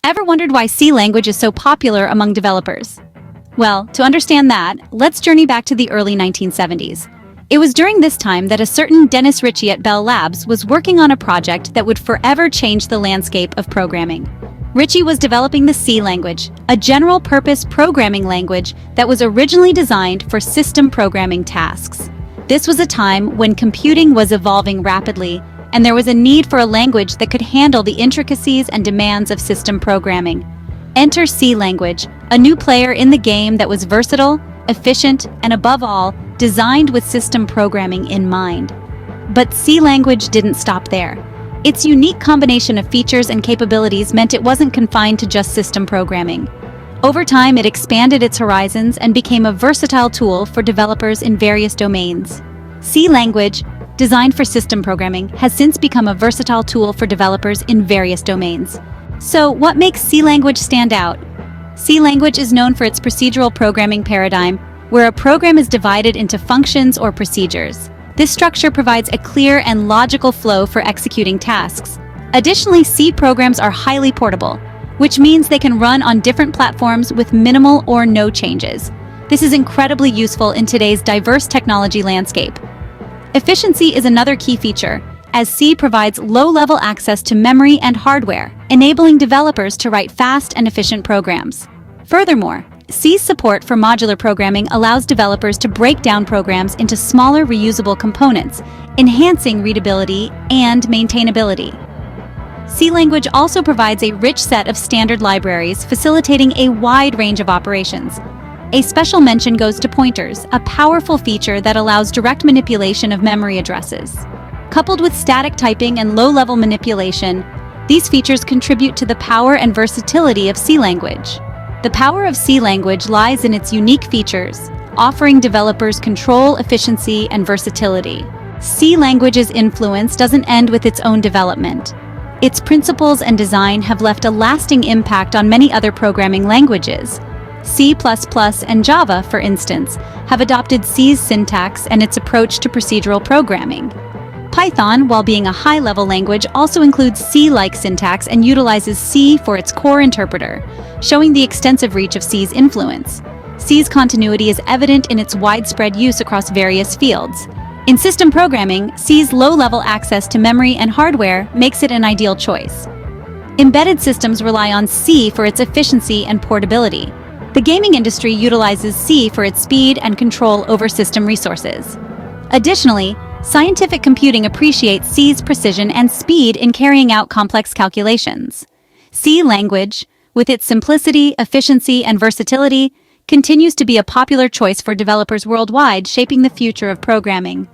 Ever wondered why C language is so popular among developers? Well, to understand that, let's journey back to the early 1970s. It was during this time that a certain Dennis Ritchie at Bell Labs was working on a project that would forever change the landscape of programming. Ritchie was developing the C language, a general-purpose programming language that was originally designed for system programming tasks. This was a time when computing was evolving rapidly, and there was a need for a language that could handle the intricacies and demands of system programming. Enter C language, a new player in the game that was versatile, efficient, and above all, designed with system programming in mind. But C language didn't stop there. Its unique combination of features and capabilities meant it wasn't confined to just system programming. Over time, it expanded its horizons and became a versatile tool for developers in various domains. C language, designed for system programming, has since become a versatile tool for developers in various domains. So, what makes C language stand out? C language is known for its procedural programming paradigm, where a program is divided into functions or procedures. This structure provides a clear and logical flow for executing tasks. Additionally, C programs are highly portable, which means they can run on different platforms with minimal or no changes. This is incredibly useful in today's diverse technology landscape. Efficiency is another key feature, as C provides low-level access to memory and hardware, enabling developers to write fast and efficient programs. Furthermore, C's support for modular programming allows developers to break down programs into smaller reusable components, enhancing readability and maintainability. C language also provides a rich set of standard libraries, facilitating a wide range of operations. A special mention goes to pointers, a powerful feature that allows direct manipulation of memory addresses. Coupled with static typing and low-level manipulation, these features contribute to the power and versatility of C language. The power of C language lies in its unique features, offering developers control, efficiency, and versatility. C language's influence doesn't end with its own development. Its principles and design have left a lasting impact on many other programming languages. C++ and Java, for instance, have adopted C's syntax and its approach to procedural programming. Python, while being a high-level language, also includes C-like syntax and utilizes C for its core interpreter, showing the extensive reach of C's influence. C's continuity is evident in its widespread use across various fields. In system programming, C's low-level access to memory and hardware makes it an ideal choice. Embedded systems rely on C for its efficiency and portability. The gaming industry utilizes C for its speed and control over system resources. Additionally, scientific computing appreciates C's precision and speed in carrying out complex calculations. C language, with its simplicity, efficiency, and versatility, continues to be a popular choice for developers worldwide, shaping the future of programming.